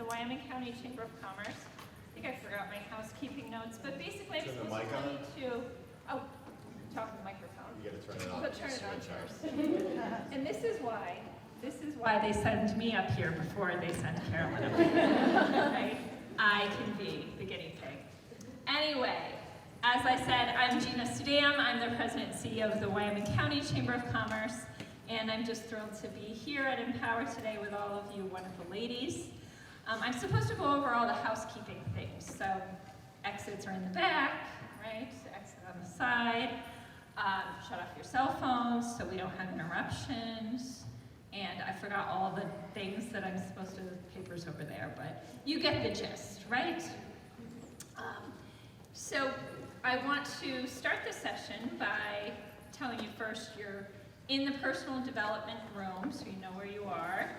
Wyoming County Chamber of Commerce. I think I forgot my housekeeping notes, but basically I'm Turn the supposed mic to tell on? you to, oh, talk to the microphone. You gotta turn it on. But turn it on Switch first. And this is why they send me up here before they send Karolyn up here. Right? I can be the guinea pig. Anyway, as I said, I'm Gina Studam. I'm the president and CEO of the Wyoming County Chamber of Commerce, and I'm just thrilled to be here at Empower today with all of you wonderful ladies. I'm supposed to go over all the housekeeping things. So exits are in the back, right? Exit on the side. Shut off your cell phones so we don't have interruptions. And I forgot all the things that I'm supposed to, papers over there, but you get the gist, right? So I want to start the session by telling you first you're in the personal development room, so you know where you are.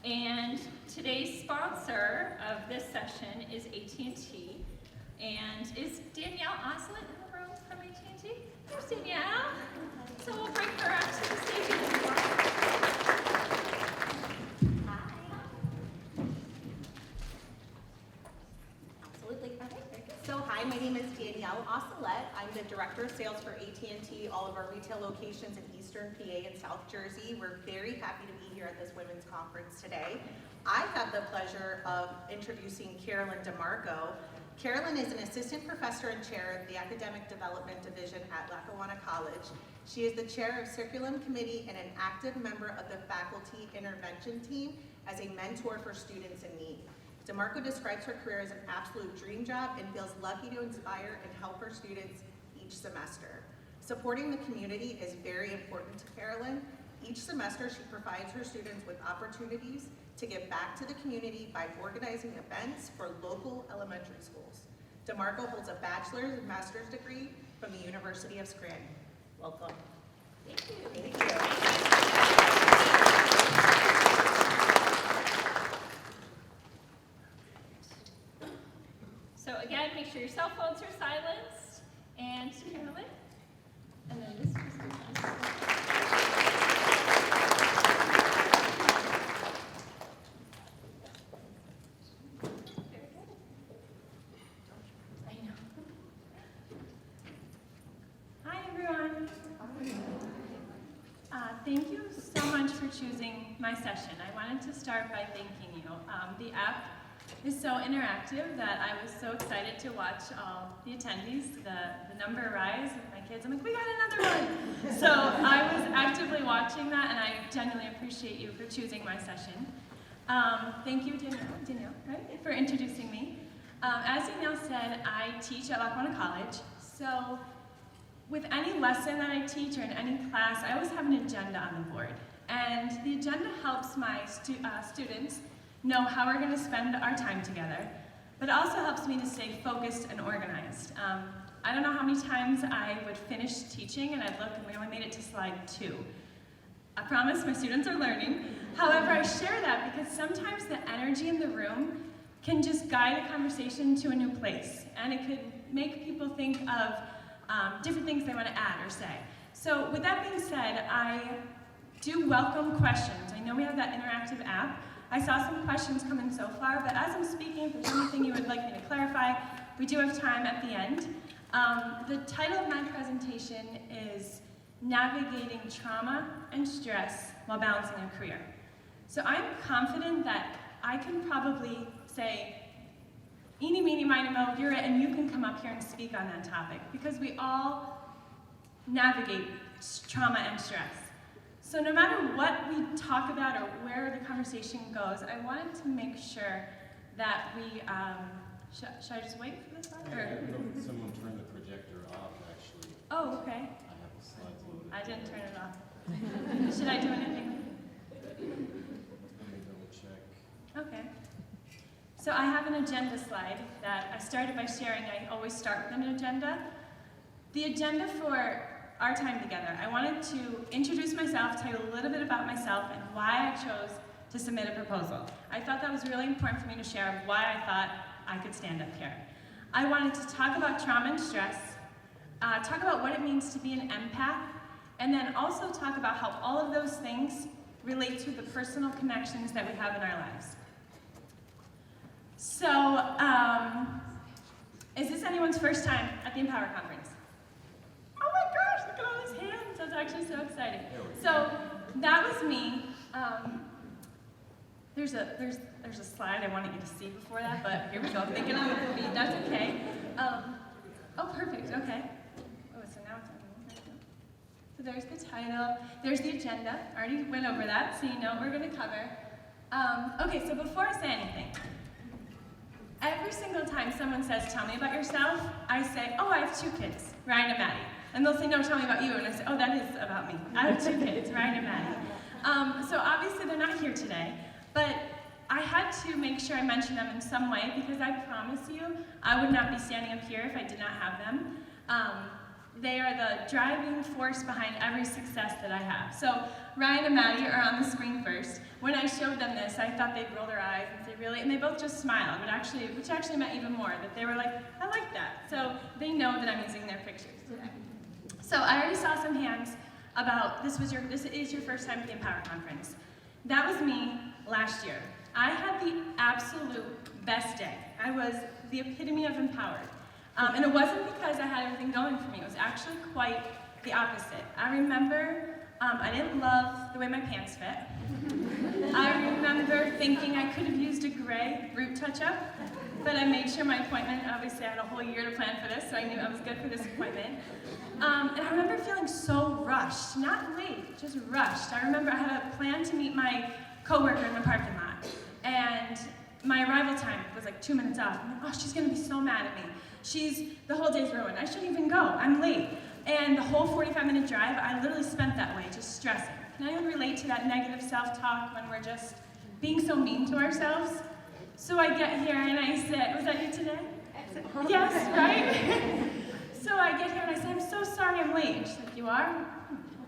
And today's sponsor of this session is AT&T. And is Danielle Oslett in the room from AT&T? There's Danielle. So we'll bring her up to the stage as well. So hi, my name is Danielle Oslett. I'm the Director of Sales for AT&T, all of our retail locations in Eastern PA and South Jersey. We're very happy to be here at this Women's Conference today. I have the pleasure of introducing Karolyn Demarco. Karolyn is an Assistant Professor and Chair of the Academic Development Division at Lackawanna College. She is the Chair of Circulum Committee and an active member of the Faculty Intervention Team as a mentor for students in need. Demarco describes her career as an absolute dream job and feels lucky to inspire and help her students each semester. Supporting the community is very important to Karolyn. Each semester, she provides her students with opportunities to give back to the community by organizing events for local elementary schools. Demarco holds a bachelor's and master's degree from the University of Scranton. Welcome. Thank you. Thank you. So again, make sure your cell phones are silenced. And Karolyn. And then this was I know. Hi everyone. Thank you so much for choosing my session. I wanted to start by thanking you. The app is so interactive that I was so excited to watch all the attendees, the number rise of my kids. I'm like, we got another one. So I was actively watching that, and I genuinely appreciate you for choosing my session. Thank you, Danielle, right, for introducing me. As Danielle said, I teach at Lackawanna College. So with any lesson that I teach or in any class, I always have an agenda on the board. And the agenda helps my students know how we're going to spend our time together, but it also helps me to stay focused and organized. I don't know how many times I would finish teaching and I'd look and we only made it to slide 2. I promise my students are learning. However, I share that because sometimes the energy in the room can just guide a conversation to a new place, and it could make people think of different things they want to add or say. So with that being said, I do welcome questions. I know we have that interactive app. I saw some questions come in so far, but as I'm speaking, if there's anything you would like me to clarify, we do have time at the end. The title of my presentation is Navigating Trauma and Stress While Balancing a Career. So I'm confident that I can probably say, eeny, meeny, miny, mo, you're it, and you can come up here and speak on that topic, because we all navigate trauma and stress. So no matter what we talk about or where the conversation goes, I wanted to make sure that we, should I just wait for this slide? Someone turned the projector off, actually. Oh, okay. I have the slides loaded. I didn't turn it off. Should I do anything? Let me double check. Okay. So I have an agenda slide that I started by sharing. I always start with an agenda. The agenda for our time together, I wanted to introduce myself, tell you a little bit about myself and why I chose to submit a proposal. I thought that was really important for me to share why I thought I could stand up here. I wanted to talk about trauma and stress, talk about what it means to be an empath, and then also talk about how all of those things relate to the personal connections that we have in our lives. So, is this anyone's first time at the Empower Conference? Oh my gosh, look at all these hands. That's actually so exciting. So, that was me. There's a slide I wanted you to see before that, but here we go. Thinking I'm going to read, that's okay. Oh, perfect, okay. Oh, so now it's on. So there's the title, there's the agenda. I already went over that, so you know what we're going to cover. Okay, so before I say anything, every single time someone says, tell me about yourself, I say, oh, I have 2 kids, Ryan and Maddie. And they'll say, no, tell me about you. And I say, oh, that is about me. I have 2 kids, Ryan and Maddie. So obviously they're not here today, but I had to make sure I mentioned them in some way because I promise you, I would not be standing up here if I did not have them. They are the driving force behind every success that I have. So Ryan and Maddie are on the screen first. When I showed them this, I thought they'd roll their eyes and say, really? And they both just smiled, which actually meant even more, that they were like, I like that. So they know that I'm using their pictures today. So I already saw some hands about this is your first time at the Empower Conference. That was me last year. I had the absolute best day. I was the epitome of empowered. And it wasn't because I had everything going for me. It was actually quite the opposite. I remember I didn't love the way my pants fit. I remember thinking I could have used a gray root touch-up, but I made sure my appointment, obviously I had a whole year to plan for this, so I knew I was good for this appointment. And I remember feeling so rushed, not late, just rushed. I remember I had a plan to meet my coworker in the parking lot, and my arrival time was like 2 minutes off. I'm like, oh, she's gonna be so mad at me. The whole day's ruined. I shouldn't even go, I'm late. And the whole 45-minute drive, I literally spent that way, just stressing. Can anyone relate to that negative self-talk when we're just being so mean to ourselves? So I get here and I said, was that you today? Yes, right? So I get here and I say, I'm so sorry I'm late. And she's like, you are?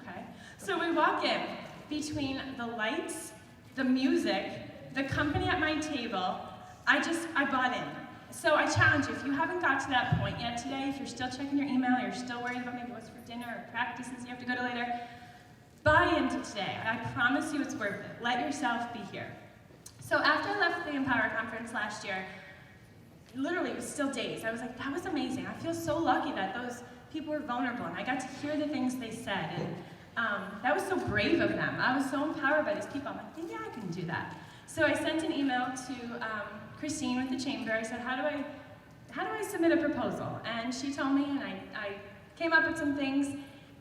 Okay. So we walk in. Between the lights, the music, the company at my table, I bought in. So I challenge you, if you haven't got to that point yet today, if you're still checking your email, you're still worried about maybe what's for dinner or practices you have to go to later, buy into today. I promise you it's worth it. Let yourself be here. So after I left the Empower Conference last year, literally it was still days. I was like, that was amazing. I feel so lucky that those people were vulnerable and I got to hear the things they said. And that was so brave of them. I was so empowered by these people. I'm like, maybe I can do that. So I sent an email to Christine with the chamber. I said, how do I submit a proposal? And she told me, and I came up with some things,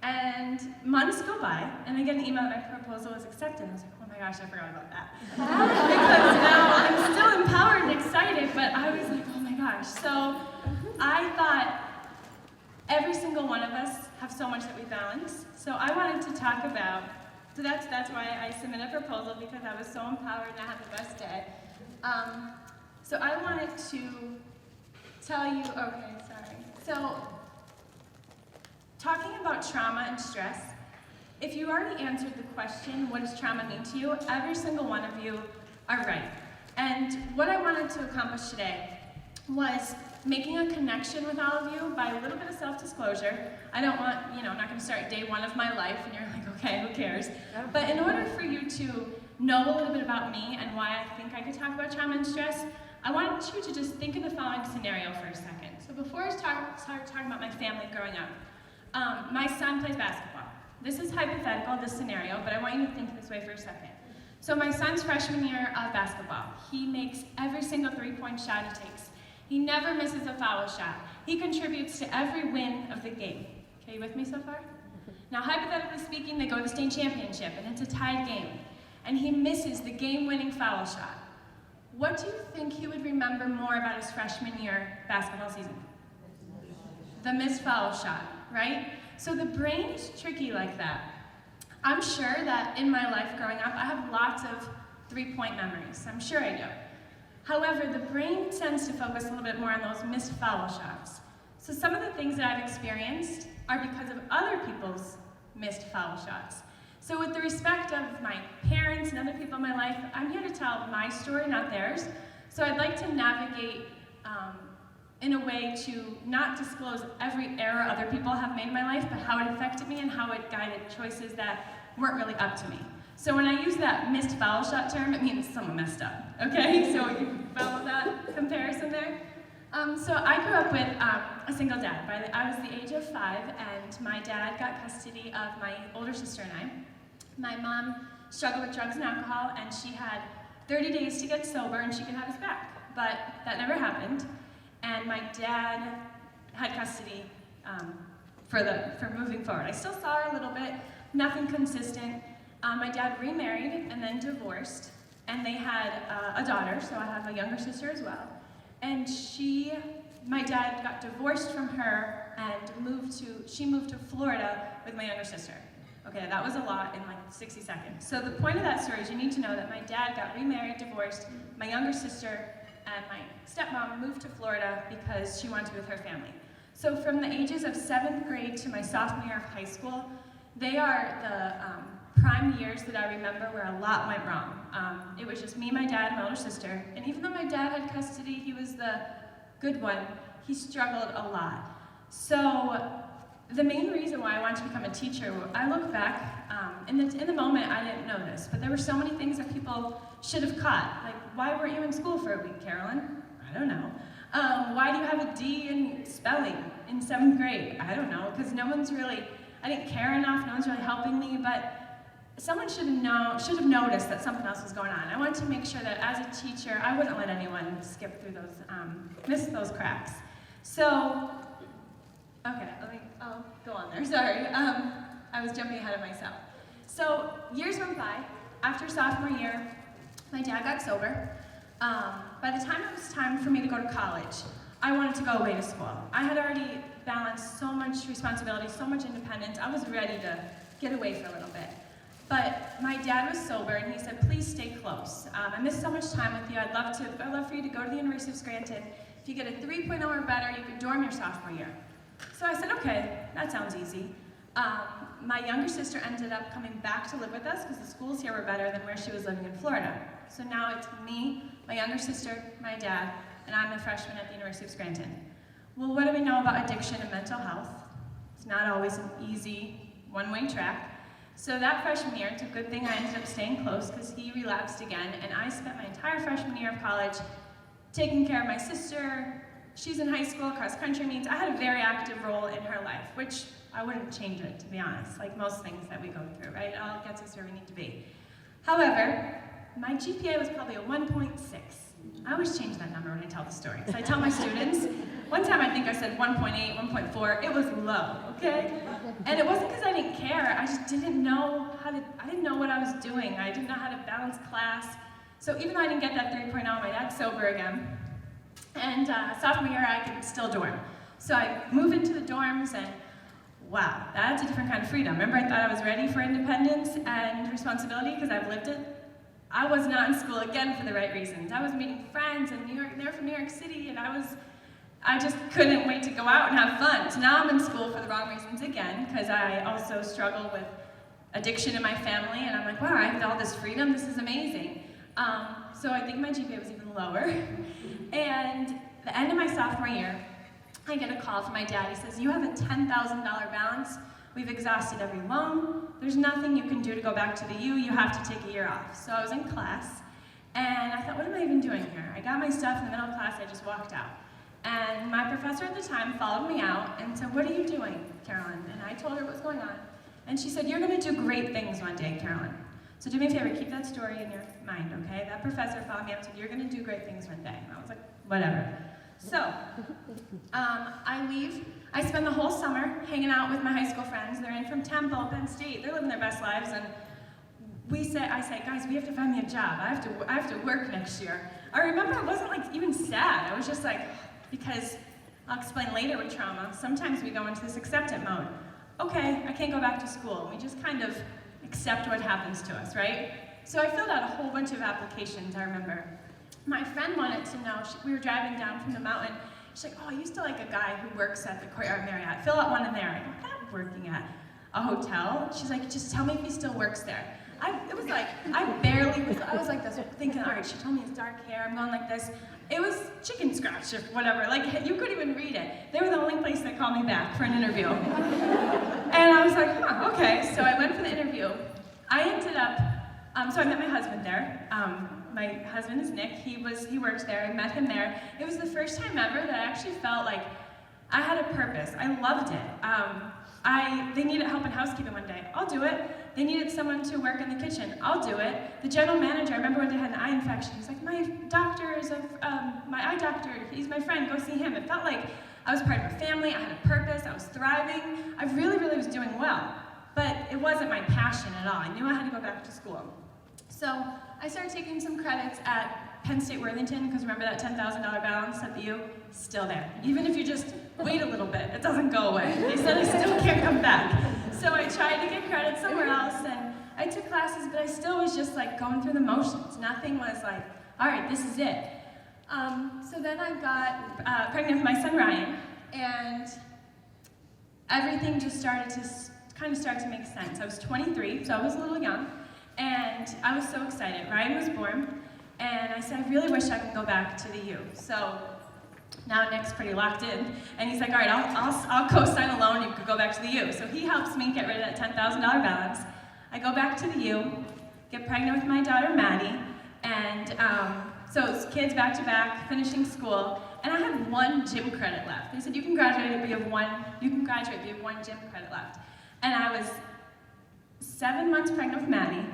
and months go by, and I get an email that my proposal was accepted. I was like, oh my gosh, I forgot about that. Because now I'm still empowered and excited, but I was like, oh my gosh. So I thought every single one of us have so much that we balance. So I wanted to talk about, so that's why I submitted a proposal, because I was so empowered and I had the best day. So I wanted to tell you, okay, sorry. So, talking about trauma and stress, if you already answered the question, what does trauma mean to you, every single one of you are right. And what I wanted to accomplish today was making a connection with all of you by a little bit of self-disclosure. I don't want, I'm not gonna start day one of my life and you're like, okay, who cares? But in order for you to know a little bit about me and why I think I could talk about trauma and stress, I wanted you to just think of the following scenario for a second. So before I start talking about my family growing up, my son plays basketball. This is hypothetical, this scenario, but I want you to think this way for a second. So my son's freshman year of basketball. He makes every single three-point shot he takes. He never misses a foul shot. He contributes to every win of the game. Okay, you with me so far? Now, hypothetically speaking, they go to the state championship, and it's a tied game. And he misses the game-winning foul shot. What do you think he would remember more about his freshman year basketball season? The missed foul shot, right? So the brain is tricky like that. I'm sure that in my life growing up, I have lots of three-point memories. I'm sure I do. However, the brain tends to focus a little bit more on those missed foul shots. So some of the things that I've experienced are because of other people's missed foul shots. So with the respect of my parents and other people in my life, I'm here to tell my story, not theirs. So I'd like to navigate in a way to not disclose every error other people have made in my life, but how it affected me and how it guided choices that weren't really up to me. So when I use that missed foul shot term, it means someone messed up, okay? So you follow that comparison? So I grew up with a single dad. I was the age of 5, and my dad got custody of my older sister and I. My mom struggled with drugs and alcohol, and she had 30 days to get sober and she could have us back. But that never happened, and my dad had custody for moving forward. I still saw her a little bit, nothing consistent. My dad remarried and then divorced, and they had a daughter, so I have a younger sister as well. And my dad got divorced from her and she moved to Florida with my younger sister. Okay, that was a lot in like 60 seconds. So the point of that story is you need to know that my dad got remarried, divorced, my younger sister and my stepmom moved to Florida because she wanted to be with her family. So from the ages of 7th grade to my sophomore year of high school, they are the prime years that I remember where a lot went wrong. It was just me, my dad, and my older sister, and even though my dad had custody, he was the good one, he struggled a lot. So the main reason why I wanted to become a teacher, I look back, in the moment I didn't know this, but there were so many things that people should have caught. Like, why weren't you in school for a week, Karolyn? I don't know. Why do you have a D in spelling in 7th grade? I don't know, because I didn't care enough, no one's really helping me, but someone should have noticed that something else was going on. I wanted to make sure that as a teacher, I wouldn't let anyone skip through those, miss those cracks. So, okay, I'll go on there, sorry. I was jumping ahead of myself. So, years went by. After sophomore year, my dad got sober. By the time it was time for me to go to college, I wanted to go away to school. I had already balanced so much responsibility, so much independence. I was ready to get away for a little bit. But my dad was sober, and he said, please stay close. I missed so much time with you. I'd love for you to go to the University of Scranton. If you get a 3.0 or better, you can dorm your sophomore year. So I said, okay, that sounds easy. My younger sister ended up coming back to live with us because the schools here were better than where she was living in Florida. So now it's me, my younger sister, my dad, and I'm a freshman at the University of Scranton. Well, what do we know about addiction and mental health? It's not always an easy one-way track. So that freshman year, it's a good thing I ended up staying close because he relapsed again, and I spent my entire freshman year of college taking care of my sister. She's in high school, cross-country meets. I had a very active role in her life, which I wouldn't change it, to be honest, like most things that we go through, right? It all gets us where we need to be. However, my GPA was probably a 1.6. I always change that number when I tell the story. So I tell my students, one time I think I said 1.8, 1.4, it was low, okay? And it wasn't because I didn't care, I just didn't know I didn't know what I was doing. I didn't know how to balance class. So even though I didn't get that 3.0, my dad's sober again. And sophomore year, I could still dorm. So I moved into the dorms, and wow, that's a different kind of freedom. Remember I thought I was ready for independence and responsibility because I've lived it? I was not in school again for the right reasons. I was meeting friends in New York, they're from New York City, and I just couldn't wait to go out and have fun. So now I'm in school for the wrong reasons again, because I also struggle with addiction in my family, and I'm like, wow, I have all this freedom, this is amazing. So I think my GPA was even lower. And the end of my sophomore year, I get a call from my dad. He says, you have a $10,000 balance. We've exhausted every loan. There's nothing you can do to go back to the U. You have to take a year off. So I was in class, and I thought, what am I even doing here? I got my stuff in the middle of class. I just walked out. And my professor at the time followed me out and said, what are you doing, Karolyn? And I told her what was going on. And she said, you're going to do great things one day, Karolyn. So do me a favor, keep that story in your mind, okay? That professor followed me up and said, you're going to do great things one day. And I was like, whatever. So, I leave. I spend the whole summer hanging out with my high school friends. They're in from Temple, Penn State. They're living their best lives. And I say, guys, we have to find me a job. I have to work next year. I remember I wasn't like even sad. I was just like, because I'll explain later with trauma, sometimes we go into this acceptance mode. Okay, I can't go back to school. We just kind of accept what happens to us, right? So I filled out a whole bunch of applications, I remember. My friend wanted to know, we were driving down from the mountain, she's like, oh, I used to like a guy who works at the Courtyard Marriott. Fill out one in there. I'm not working at a hotel. She's like, just tell me if he still works there. It was like, I was like this, thinking, all right, she told me his dark hair, I'm going like this. It was chicken scratch or whatever, like you couldn't even read it. They were the only place that called me back for an interview. And I was like, huh, okay, so I went for the interview. I ended up, so I met my husband there. my husband is Nick. He worked there. I met him there. It was the first time ever that I actually felt like I had a purpose. I loved it. They needed help in housekeeping one day. I'll do it. They needed someone to work in the kitchen. I'll do it. The general manager, I remember when they had an eye infection, he was like, my eye doctor, he's my friend, go see him. It felt like I was part of a family, I had a purpose, I was thriving. I really, really was doing well. But it wasn't my passion at all. I knew I had to go back to school. So I started taking some credits at Penn State Worthington, because remember that $10,000 balance at the U? Still there. Even if you just wait a little bit, it doesn't go away. They said I still can't come back. So I tried to get credit somewhere else, and I took classes, but I still was just like going through the motions. Nothing was like, all right, this is it. So then I got pregnant with my son Ryan, and everything just started to make sense. I was 23, so I was a little young, and I was so excited. Ryan was born, and I said, I really wish I could go back to the U. So now Nick's pretty locked in, and he's like, all right, I'll co-sign a loan, you could go back to the U. So he helps me get rid of that $10,000 balance. I go back to the U, get pregnant with my daughter Maddie, and so it's kids back to back, finishing school, and I had one gym credit left. They said, you can graduate, but you have one gym credit left. And I was 7 months pregnant with Maddie,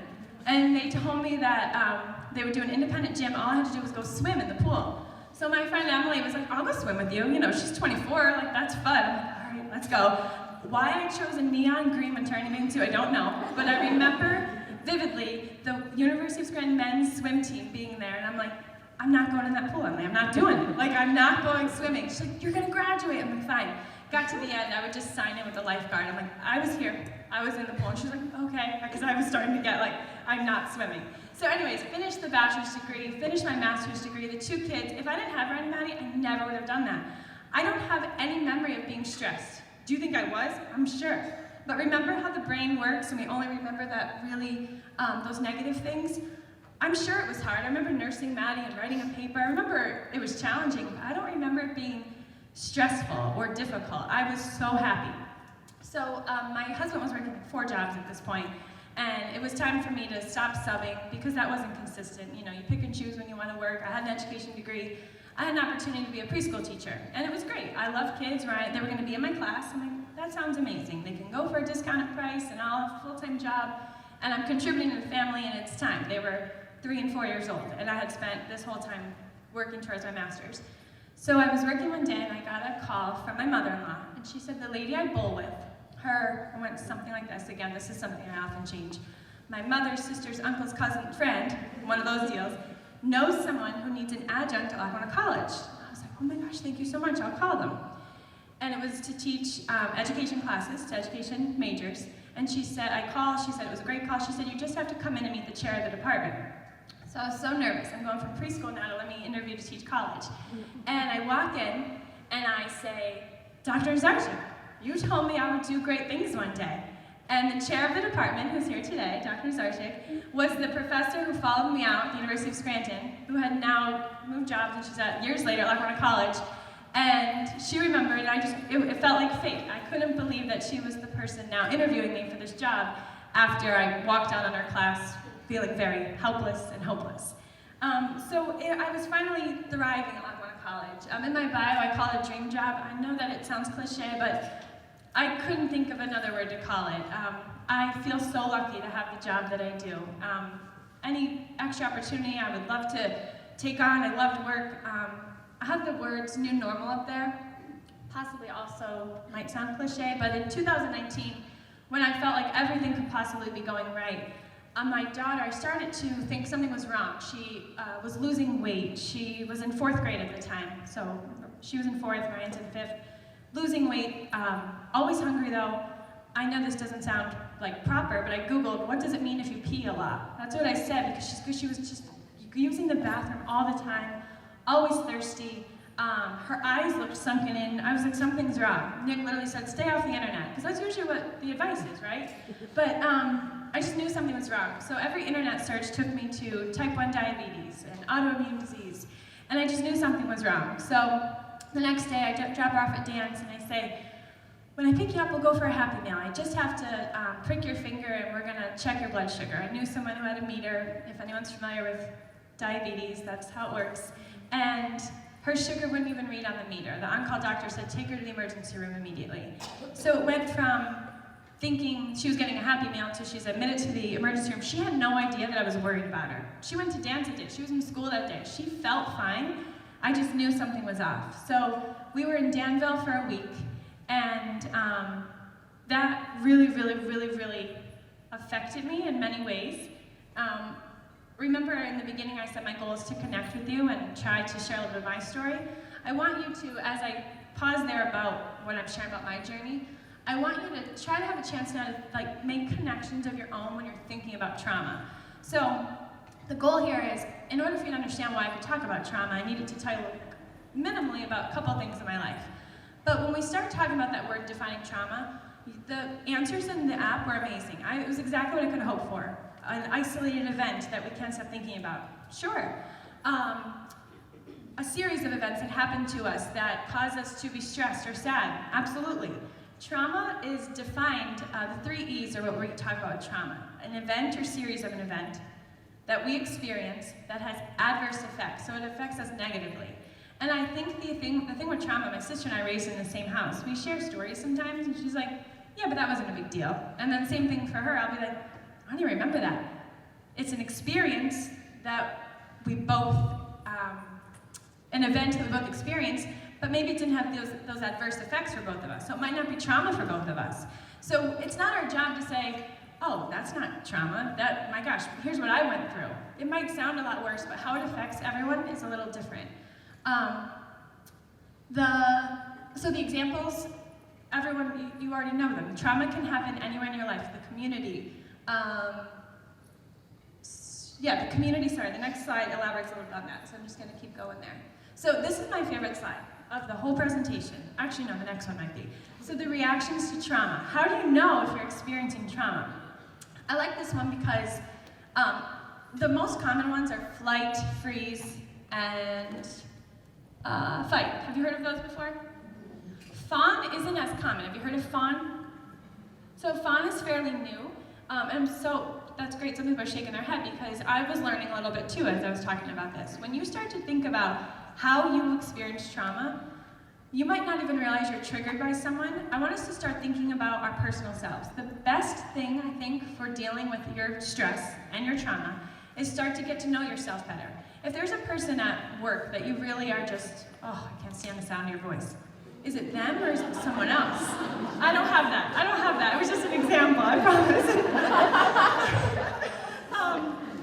and they told me that they would do an independent gym. All I had to do was go swim in the pool. So my friend Emily was like, I'll go swim with you. You know, she's 24, like, that's fun. I'm like, all right, let's go. Why I chose a neon green maternity bathing suit, I don't know. But I remember vividly the University of Scranton men's swim team being there, and I'm like, I'm not going in that pool, Emily. I'm not doing it. Like, I'm not going swimming. She's like, you're gonna graduate. I'm like, fine. Got to the end, I would just sign in with the lifeguard. I'm like, I was here, I was in the pool. And she's like, okay, because I was starting to get like, I'm not swimming. So anyways, finished the bachelor's degree, finished my master's degree, the 2 kids. If I didn't have Ryan and Maddie, I never would have done that. I don't have any memory of being stressed. Do you think I was? I'm sure. But remember how the brain works and we only remember that really, those negative things? I'm sure it was hard. I remember nursing Maddie and writing a paper. I remember it was challenging, but I don't remember it being stressful or difficult. I was so happy. So my husband was working 4 jobs at this point, and it was time for me to stop subbing because that wasn't consistent. You know, you pick and choose when you want to work. I had an education degree. I had an opportunity to be a preschool teacher, and it was great. I love kids, right? They were going to be in my class. I'm like, that sounds amazing. They can go for a discounted price, and I'll have a full-time job, and I'm contributing to the family, and it's time. They were 3 and 4 years old, and I had spent this whole time working towards my master's. So I was working one day, and I got a call from my mother-in-law, and she said, the lady I bowl with, I went something like this. Again, this is something I often change. My mother's sister's uncle's cousin friend, one of those deals, knows someone who needs an adjunct at Lackawanna College. I was like, oh my gosh, thank you so much, I'll call them. And it was to teach education classes to education majors. And she said, she said it was a great call. She said, you just have to come in and meet the chair of the department. So I was so nervous. I'm going from preschool now to let me interview to teach college. And I walk in and I say, Dr. Zarczyk, you told me I would do great things one day. And the chair of the department, who's here today, Dr. Zarczyk, was the professor who followed me out at the University of Scranton, who had now moved jobs, and she's at years later at Lackawanna College. And she remembered, and it felt like fate. I couldn't believe that she was the person now interviewing me for this job after I walked out on her class feeling very helpless and hopeless. I was finally thriving at Lackawanna College. In my bio, I call it a dream job. I know that it sounds cliche, but I couldn't think of another word to call it. I feel so lucky to have the job that I do. Any extra opportunity I would love to take on. I love to work. I have the words new normal up there. Possibly also might sound cliche, but in 2019, when I felt like everything could possibly be going right, my daughter, I started to think something was wrong. She was losing weight. She was in 4th grade at the time, so she was in 4th, Ryan's in 5th. Losing weight, always hungry though. I know this doesn't sound like proper, but I Googled, what does it mean if you pee a lot? That's what I said, because she was just using the bathroom all the time, always thirsty. Her eyes looked sunken in. I was like, something's wrong. Nick literally said, stay off the internet, because that's usually what the advice is, right? But I just knew something was wrong. So every internet search took me to type 1 diabetes and autoimmune disease, and I just knew something was wrong. So the next day, I drop her off at dance, and I say, when I pick you up, we'll go for a Happy Meal. I just have to prick your finger, and we're going to check your blood sugar. I knew someone who had a meter. If anyone's familiar with diabetes, that's how it works, and her sugar wouldn't even read on the meter. The on-call doctor said, take her to the emergency room immediately. So it went from thinking she was getting a Happy Meal to she's admitted to the emergency room. She had no idea that I was worried about her. She went to dance that day. She was in school that day. She felt fine. I just knew something was off. So we were in Danville for a week, and that really affected me in many ways. Remember in the beginning I said my goal is to connect with you and try to share a little bit of my story. I want you to, as I pause there about what I'm sharing about my journey, I want you to try to have a chance now to make connections of your own when you're thinking about trauma. So the goal here is, in order for you to understand why I could talk about trauma, I needed to tell you minimally about a couple things in my life. But when we start talking about that word defining trauma, the answers in the app were amazing. It was exactly what I could hope for. An isolated event that we can't stop thinking about. Sure. A series of events that happened to us that cause us to be stressed or sad. Absolutely. Trauma is defined, the 3 E's are what we're talking about with trauma. An event or series of an event that we experience that has adverse effects, so it affects us negatively. And I think the thing with trauma, my sister and I raised in the same house. We share stories sometimes, and she's like, yeah, but that wasn't a big deal. And then same thing for her, I'll be like, I don't even remember that. It's an experience that we both, an event that we both experienced, but maybe it didn't have those adverse effects for both of us. So it might not be trauma for both of us. So it's not our job to say, oh, that's not trauma. My gosh, here's what I went through. It might sound a lot worse, but how it affects everyone is a little different. So the examples, everyone, you already know them. Trauma can happen anywhere in your life, the community. The community, sorry, the next slide elaborates a little bit on that, so I'm just gonna keep going there. So this is my favorite slide of the whole presentation. Actually, no, the next one might be. So the reactions to trauma. How do you know if you're experiencing trauma? I like this one because the most common ones are flight, freeze, and fight. Have you heard of those before? Fawn isn't as common. Have you heard of fawn? So fawn is fairly new, and that's great. Some people are shaking their head because I was learning a little bit too as I was talking about this. When you start to think about how you experience trauma, you might not even realize you're triggered by someone. I want us to start thinking about our personal selves. The best thing, I think, for dealing with your stress and your trauma is start to get to know yourself better. If there's a person at work that you really are just, oh, I can't stand the sound of your voice. Is it them or is it someone else? I don't have that. It was just an example, I promise.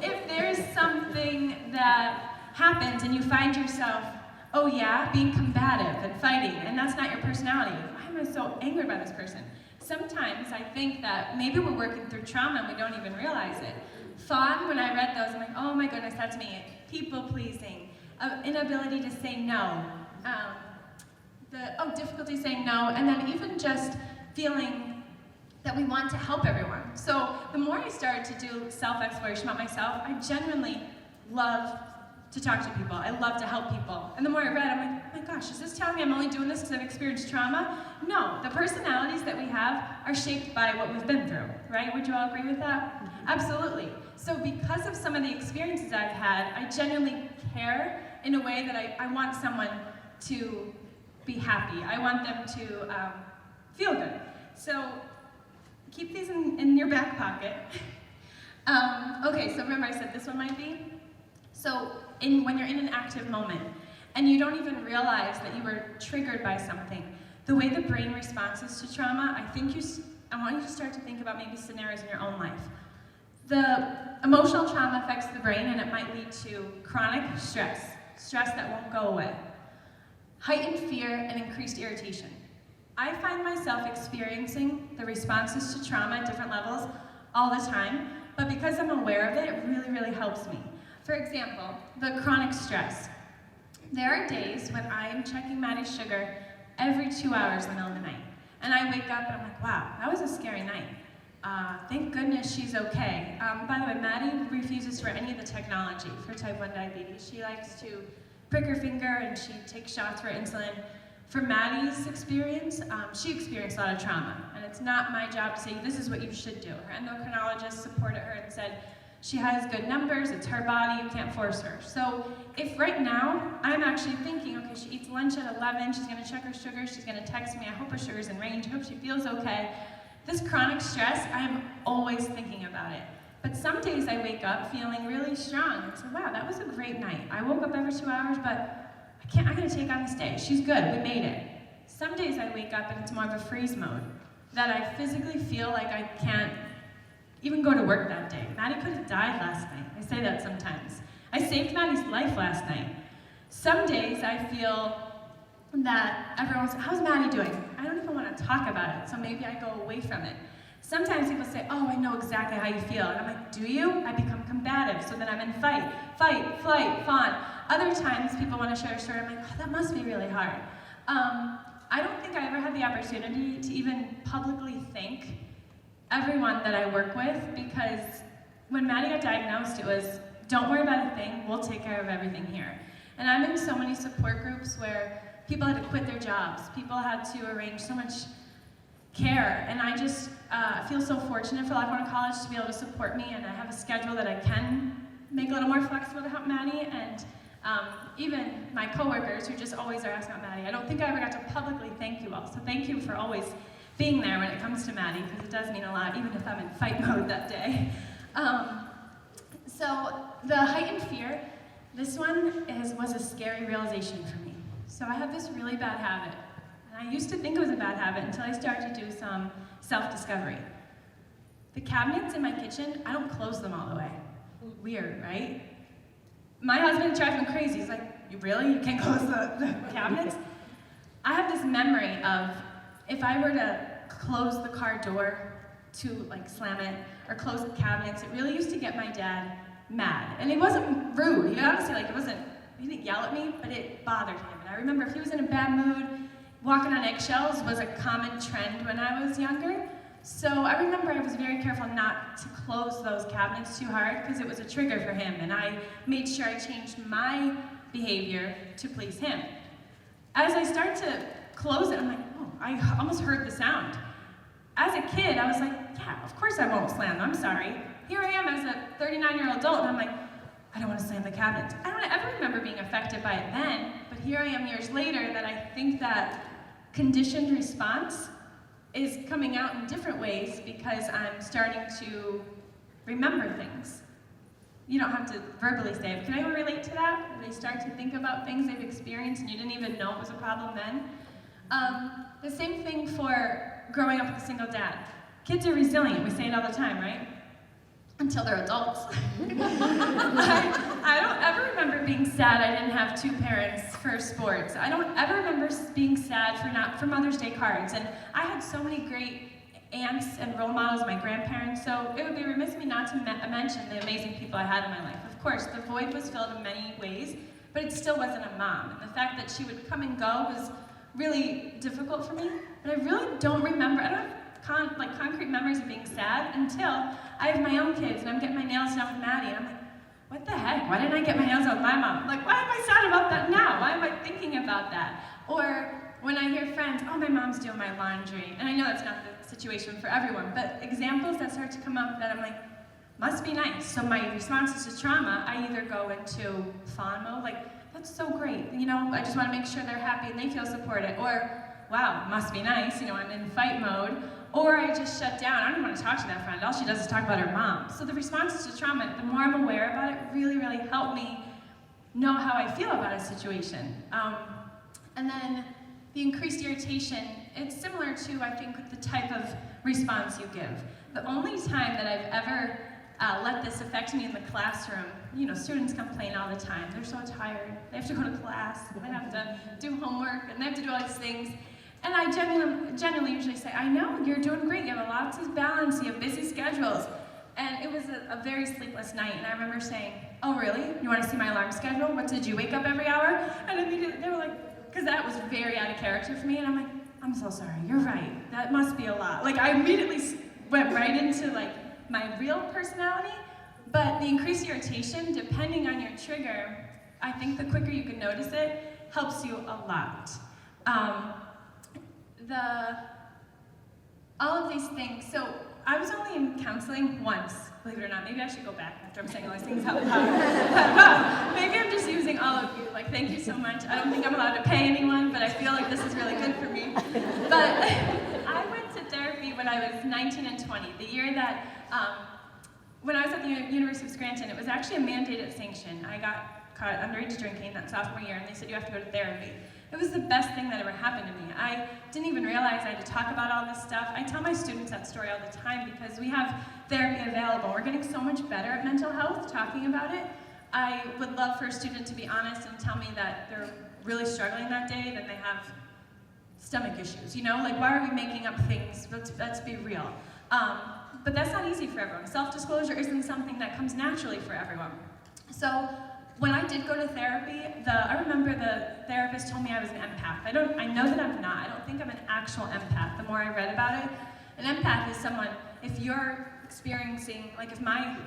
If there's something that happens and you find yourself, oh yeah, being combative and fighting, and that's not your personality. Why am I so angry by this person? Sometimes I think that maybe we're working through trauma and we don't even realize it. Fawn, when I read those, I'm like, oh my goodness, that's me. People pleasing, inability to say no, difficulty saying no, and then even just feeling that we want to help everyone. So the more I started to do self-exploration about myself, I genuinely love to talk to people. I love to help people. And the more I read, I'm like, oh my gosh, is this telling me I'm only doing this because I've experienced trauma? No, the personalities that we have are shaped by what we've been through, right? Would you all agree with that? Absolutely. So because of some of the experiences I've had, I genuinely care in a way that I want someone to be happy. I want them to feel good. So keep these in your back pocket. Okay, so remember I said this one might be? So when you're in an active moment and you don't even realize that you were triggered by something, the way the brain responds to trauma, I want you to start to think about maybe scenarios in your own life. The emotional trauma affects the brain and it might lead to chronic stress that won't go away, heightened fear, and increased irritation. I find myself experiencing the responses to trauma at different levels all the time, but because I'm aware of it, it really, really helps me. For example, the chronic stress. There are days when I am checking Maddie's sugar every 2 hours in the middle of the night. And I wake up and I'm like, wow, that was a scary night. Thank goodness she's okay. By the way, Maddie refuses for any of the technology for type 1 diabetes. She likes to prick her finger and she takes shots for insulin. For Maddie's experience, she experienced a lot of trauma. And it's not my job to say, this is what you should do. Her endocrinologist supported her and said, She has good numbers, it's her body, you can't force her. So if right now, I'm actually thinking, okay, she eats lunch at 11, she's gonna check her sugar, she's gonna text me, I hope her sugar's in range, I hope she feels okay. This chronic stress, I'm always thinking about it. But some days I wake up feeling really strong and say, wow, that was a great night. I woke I'm gonna take on this day. She's good, we made it. Some days I wake up and it's more of a freeze mode, that I physically feel like I can't even go to work that day. Maddie could have died last night. I say that sometimes. I saved Maddie's life last night. Some days I feel that everyone's, how's Maddie doing? I don't even want to talk about it, so maybe I go away from it. Sometimes people say, oh, I know exactly how you feel. And I'm like, do you? I become combative, so then I'm in fight, flight, fawn. Other times people want to share a story, I'm like, oh, that must be really hard. I don't think I ever had the opportunity to even publicly thank everyone that I work with, because when Maddie got diagnosed, it was, don't worry about a thing, we'll take care of everything here. And I'm in so many support groups where people had to quit their jobs, people had to arrange so much care, and I just feel so fortunate for Lackawanna College to be able to support me, and I have a schedule that I can make a little more flexible to help Maddie, and even my coworkers who just always are asking about Maddie. I don't think I ever got to publicly thank you all, so thank you for always being there when it comes to Maddie, because it does mean a lot, even if I'm in fight mode that day. So the heightened fear, this one was a scary realization for me. So I have this really bad habit, and I used to think it was a bad habit until I started to do some self-discovery. The cabinets in my kitchen, I don't close them all the way. Weird, right? My husband drives me crazy. He's like, you really? You can't close the cabinets? I have this memory of, if I were to close the car door to like slam it, or close the cabinets, it really used to get my dad mad. And it wasn't rude, he honestly, he didn't yell at me, but it bothered him. And I remember if he was in a bad mood, walking on eggshells was a common trend when I was younger. So I remember I was very careful not to close those cabinets too hard, because it was a trigger for him, and I made sure I changed my behavior to please him. As I start to close it, I'm like, oh, I almost heard the sound. As a kid, I was like, yeah, of course I won't slam them, I'm sorry. Here I am as a 39-year-old adult, and I'm like, I don't want to slam the cabinets. I don't ever remember being affected by it then, but here I am years later that I think that conditioned response is coming out in different ways because I'm starting to remember things. You don't have to verbally say it, but can anyone relate to that? When they start to think about things they've experienced and you didn't even know it was a problem then? The same thing for growing up with a single dad. Kids are resilient, we say it all the time, right? Until they're adults. I don't ever remember being sad I didn't have two parents for sports. I don't ever remember being sad for Mother's Day cards. And I had so many great aunts and role models, my grandparents, so it would be remiss of me not to mention the amazing people I had in my life. Of course, the void was filled in many ways, but it still wasn't a mom. And the fact that she would come and go was really difficult for me, but I really don't remember, I don't have concrete memories of being sad until I have my own kids and I'm getting my nails done with Maddie, and I'm like, what the heck, why didn't I get my nails done with my mom? Like, why am I sad about that now? Why am I thinking about that? Or when I hear friends, oh, my mom's doing my laundry, and I know that's not the situation for everyone, but examples that start to come up that I'm like, must be nice. So my responses to trauma, I either go into fawn mode, like, that's so great, you know, I just want to make sure they're happy and they feel supported, or, wow, must be nice, you know, I'm in fight mode, or I just shut down. I don't even want to talk to that friend. All she does is talk about her mom. So the responses to trauma, the more I'm aware about it, really, really help me know how I feel about a situation. And then the increased irritation, it's similar to, I think, the type of response you give. The only time that I've ever let this affect me in the classroom, you know, students complain all the time. They're so tired. They have to go to class, they have to do homework, and they have to do all these things. And I genuinely usually say, I know, you're doing great, you have a lot of balance, you have busy schedules. And it was a very sleepless night, and I remember saying, oh really? You want to see my alarm schedule? What, did you wake up every hour? And immediately they were like, because that was very out of character for me, and I'm like, I'm so sorry, you're right, that must be a lot. Like, I immediately went right into like my real personality, but the increased irritation, depending on your trigger, I think the quicker you can notice it, helps you a lot. All of these things, so I was only in counseling once, believe it or not. Maybe I should go back after I'm saying all these things out loud. Maybe I'm just using all of you. Like, thank you so much. I don't think I'm allowed to pay anyone, but I feel like this is really good for me. But I went to therapy when I was 19 and 20, the year that, when I was at the University of Scranton, it was actually a mandated sanction. I got caught underage drinking that sophomore year, and they said you have to go to therapy. It was the best thing that ever happened to me. I didn't even realize I had to talk about all this stuff. I tell my students that story all the time because we have therapy available. We're getting so much better at mental health, talking about it. I would love for a student to be honest and tell me that they're really struggling that day, then they have stomach issues, you know? Like, why are we making up things? Let's be real. But that's not easy for everyone. Self-disclosure isn't something that comes naturally for everyone. So when I did go to therapy, I remember the therapist told me I was an empath. I know that I'm not. I don't think I'm an actual empath, the more I read about it. An empath is someone, if you're experiencing, like if my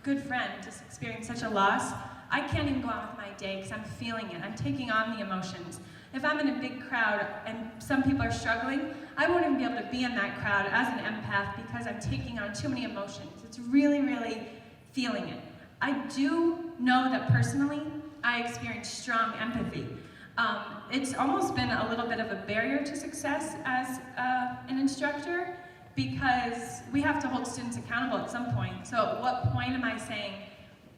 good friend is experiencing such a loss, I can't even go on with my day because I'm feeling it. I'm taking on the emotions. If I'm in a big crowd and some people are struggling, I won't even be able to be in that crowd as an empath because I'm taking on too many emotions. It's really, really feeling it. I do know that personally, I experience strong empathy. It's almost been a little bit of a barrier to success as an instructor because we have to hold students accountable at some point. So at what point am I saying,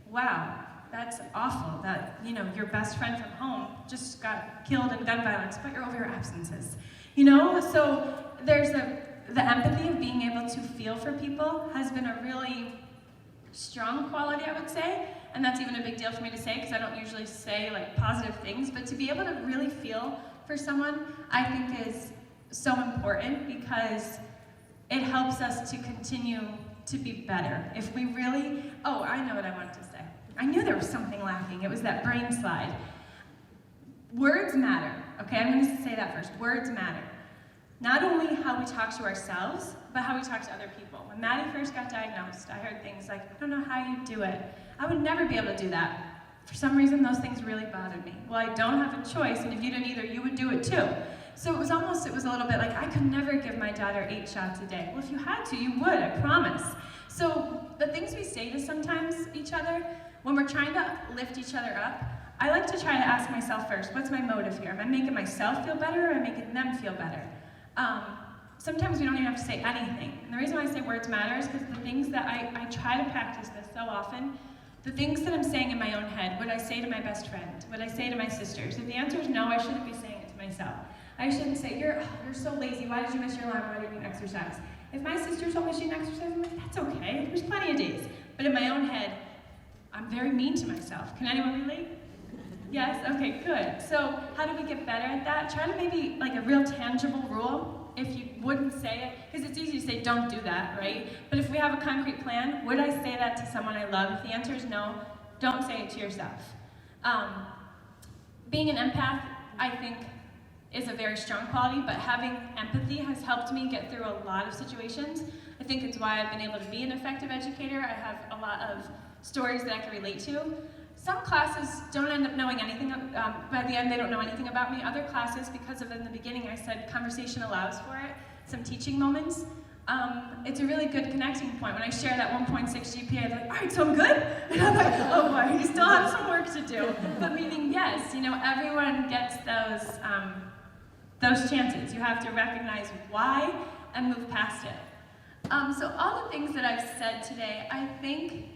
wow, that's awful that, you know, your best friend from home just got killed in gun violence, but you're over your absences. You know, so there's the empathy of being able to feel for people has been a really strong quality, I would say, and that's even a big deal for me to say because I don't usually say like positive things, but to be able to really feel for someone, I think is so important because it helps us to continue to be better. If we really, oh, I know what I wanted to say. I knew there was something lacking. It was that brain slide. Words matter, okay? I'm going to say that first. Words matter. Not only how we talk to ourselves, but how we talk to other people. When Maddie first got diagnosed, I heard things like, I don't know how you do it. I would never be able to do that. For some reason, those things really bothered me. Well, I don't have a choice, and if you didn't either, you would do it too. So it was a little bit like, I could never give my daughter 8 shots a day. Well, if you had to, you would, I promise. So the things we say to sometimes each other, when we're trying to lift each other up, I like to try to ask myself first, what's my motive here? Am I making myself feel better, or am I making them feel better? Sometimes we don't even have to say anything. And the reason why I say words matter is because the things that I try to practice this so often, the things that I'm saying in my own head, would I say to my best friend? Would I say to my sisters? If the answer is no, I shouldn't be saying it to myself. I shouldn't say, you're so lazy, why did you miss your alarm, why didn't you exercise? If my sister told me she didn't exercise, I'm like, that's okay, there's plenty of days. But in my own head, I'm very mean to myself. Can anyone relate? Yes? Okay, good. So how do we get better at that? Try to maybe like a real tangible rule. If you wouldn't say it, because it's easy to say don't do that, right? But if we have a concrete plan, would I say that to someone I love? If the answer is no, don't say it to yourself. Being an empath, I think, is a very strong quality, but having empathy has helped me get through a lot of situations. I think it's why I've been able to be an effective educator. I have a lot of stories that I can relate to. Some classes don't end up knowing anything, by the end they don't know anything about me. Other classes, because of in the beginning I said conversation allows for it, some teaching moments, it's a really good connecting point. When I share that 1.6 GPA, they're like, all right, so I'm good? And I'm like, oh boy, you still have some work to do. But meaning, yes, you know, everyone gets those chances. You have to recognize why and move past it. So all the things that I've said today, I think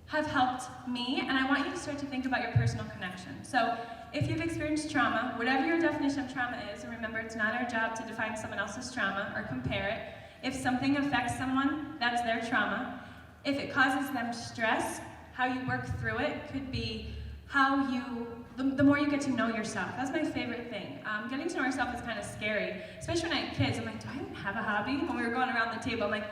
have helped me, and I want you to start to think about your personal connection. So if you've experienced trauma, whatever your definition of trauma is, and remember it's not our job to define someone else's trauma or compare it. If something affects someone, that's their trauma. If it causes them stress, how you work through it could be how you, the more you get to know yourself. That's my favorite thing. Getting to know yourself is kind of scary, especially when I had kids. I'm like, do I even have a hobby? When we were going around the table, I'm like,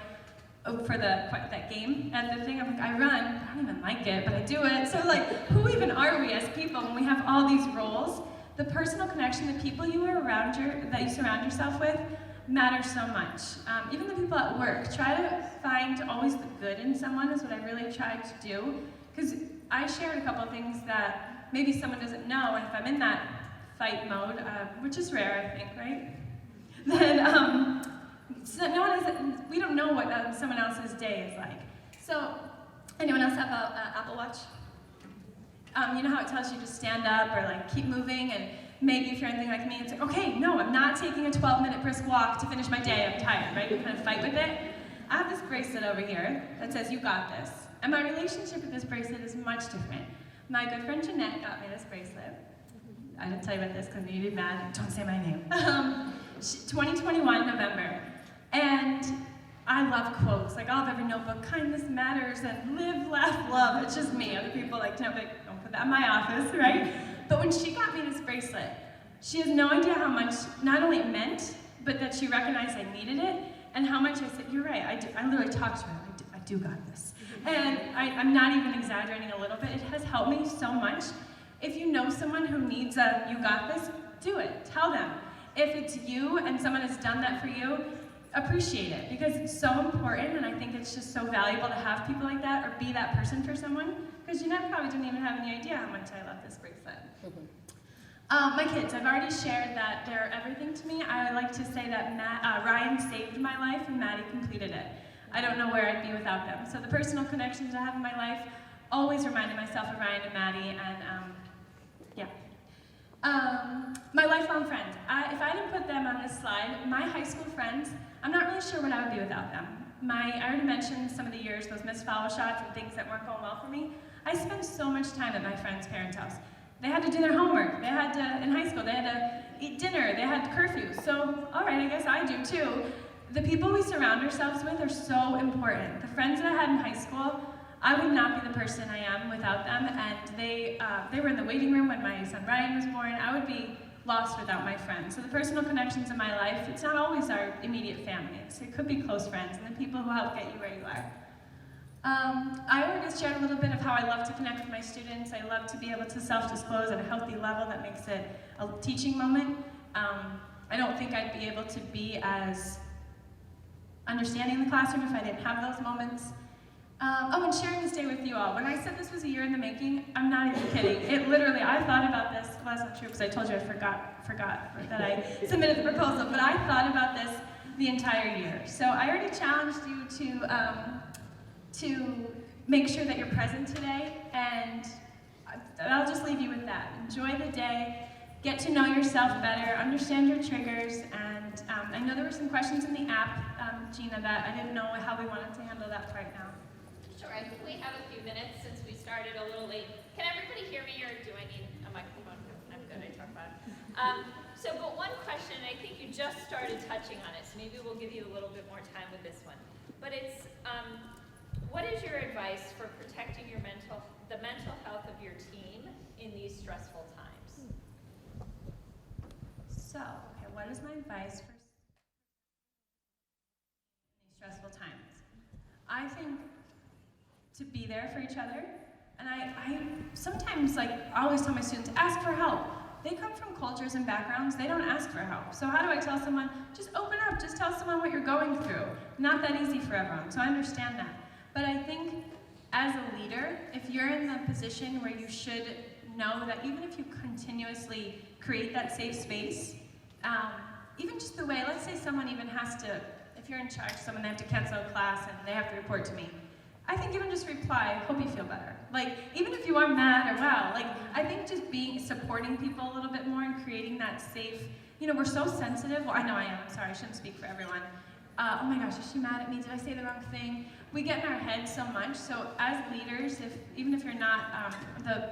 for that game and the thing, I'm like, I run, I don't even like it, but I do it. So like, who even are we as people when we have all these roles? The personal connection, the people you are that you surround yourself with matter so much. Even the people at work, try to find always the good in someone is what I really tried to do. Because I shared a couple of things that maybe someone doesn't know, and if I'm in that fight mode, which is rare, I think, right? Then so no one has, we don't know what someone else's day is like. So, anyone else have an Apple Watch? You know how it tells you to stand up or like keep moving, and maybe if you're anything like me, it's like, okay, no, I'm not taking a 12-minute brisk walk to finish my day, I'm tired, right? You kind of fight with it. I have this bracelet over here that says, you got this. And my relationship with this bracelet is much different. My good friend Jeanette got me this bracelet. I didn't tell you about this because you'd be mad. Don't say my name. 2021, November. And I love quotes. Like, I'll have every notebook, kindness matters, and live, laugh, love. It's just me. Other people like, don't put that in my office, right? But when she got me this bracelet, she has no idea how much, not only it meant, but that she recognized I needed it, and how much I said, you're right, I literally talked to her, I do got this. And I'm not even exaggerating a little bit. It has helped me so much. If you know someone who needs a you got this, do it. Tell them. If it's you and someone has done that for you, appreciate it, because it's so important, and I think it's just so valuable to have people like that or be that person for someone, because Jeanette probably didn't even have any idea how much I love this bracelet. My kids, I've already shared that they're everything to me. I like to say that Ryan saved my life and Maddie completed it. I don't know where I'd be without them. So the personal connections I have in my life, always reminded myself of Ryan and Maddie, and yeah. My lifelong friends. If I didn't put them on this slide, my high school friends, I'm not really sure what I would do without them. I already mentioned some of the years, those missed foul shots and things that weren't going well for me. I spent so much time at my friends' parents' house. They had to do their homework. They had to, in high school, they had to eat dinner. They had curfews. So, all right, I guess I do too. The people we surround ourselves with are so important. The friends that I had in high school, I would not be the person I am without them. And they were in the waiting room when my son Ryan was born. I would be lost without my friends. So the personal connections in my life, it's not always our immediate family. It could be close friends and the people who help get you where you are. I already shared a little bit of how I love to connect with my students. I love to be able to self-disclose at a healthy level that makes it a teaching moment. I don't think I'd be able to be as understanding in the classroom if I didn't have those moments. Oh, and sharing this day with you all. When I said this was a year in the making, I'm not even kidding. It literally, I thought about this, well, that's not true because I told you I forgot that I submitted the proposal, but I thought about this the entire year. So I already challenged you to make sure that you're present today, and I'll just leave you with that. Enjoy the day, get to know yourself better, understand your triggers, and I know there were some questions in the app, Gina, that I didn't know how we wanted to handle that part now. Sure, I think we have a few minutes since we started a little late. Can everybody hear me, or do I need a microphone? I'm good, I talk about it. But one question, I think you just started touching on it, so maybe we'll give you a little bit more time with this one. But it's, what is your advice for protecting the mental health of your team in these stressful times? So, okay, what is my advice for these stressful times? I think to be there for each other, and I sometimes, I always tell my students, ask for help. They come from cultures and backgrounds, they don't ask for help. So how do I tell someone, just open up, just tell someone what you're going through. Not that easy for everyone, so I understand that. But I think as a leader, if you're in the position where you should know that even if you continuously create that safe space, even just the way, let's say someone even has to, if you're in charge, someone, they have to cancel a class and they have to report to me. I think even just reply, hope you feel better. Like, even if you are mad or wow, like, I think just supporting people a little bit more and creating that safe, we're so sensitive. Well, I know I am, I'm sorry, I shouldn't speak for everyone. Oh my gosh, is she mad at me? Did I say the wrong thing? We get in our heads so much, so as leaders, even if you're not,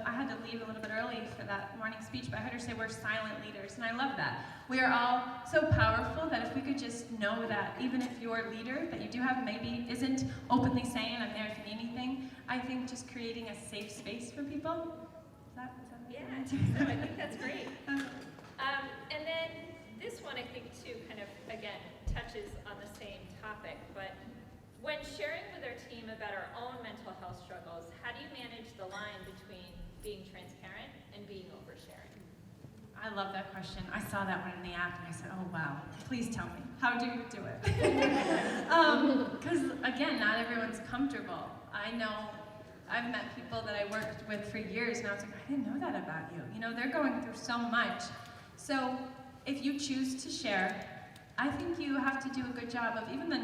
I had to leave a little bit early for that morning speech, but I heard her say we're silent leaders, and I love that. We are all so powerful that if we could just know that even if your leader that you do have maybe isn't openly saying, I'm there if you need anything, I think just creating a safe space for people. Is that yeah, no, I think that's great. And then this one I think too kind of, again, touches on the same topic, but when sharing with our team about our own mental health struggles, how do you manage the line between being transparent and being oversharing? I love that question. I saw that one in the app and I said, oh wow, please tell me. How do you do it? Because again, not everyone's comfortable. I know I've met people that I worked with for years and I was like, I didn't know that about you. They're going through so much. So if you choose to share, I think you have to do a good job of even the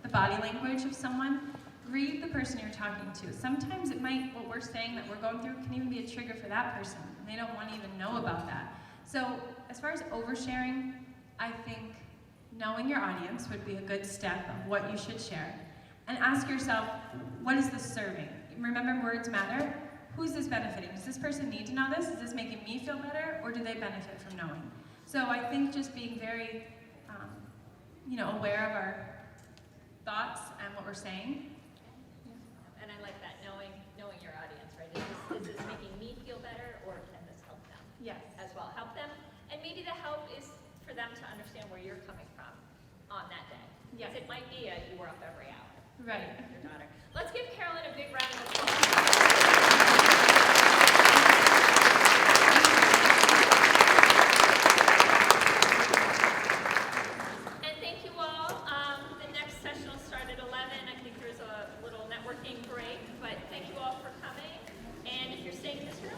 the body language of someone. Read the person you're talking to. Sometimes what we're saying that we're going through can even be a trigger for that person. And they don't want to even know about that. So as far as oversharing, I think knowing your audience would be a good step of what you should share. And ask yourself, what is this serving? Remember, words matter. Who's this benefiting? Does this person need to know this? Is this making me feel better, or do they benefit from knowing? So I think just being very, aware of our thoughts and what we're saying. And I like that, knowing your audience, right? Is this making me feel better, or can this help them? Yes. As well, help them. And maybe the help is for them to understand where you're coming from on that day. Yes. Because it might be you were up every hour. Right. Your daughter. Let's give Karolyn a big round of applause. And thank you all. The next session will start at 11. I think there's a little networking break, but thank you all for coming. And if you're staying in this room,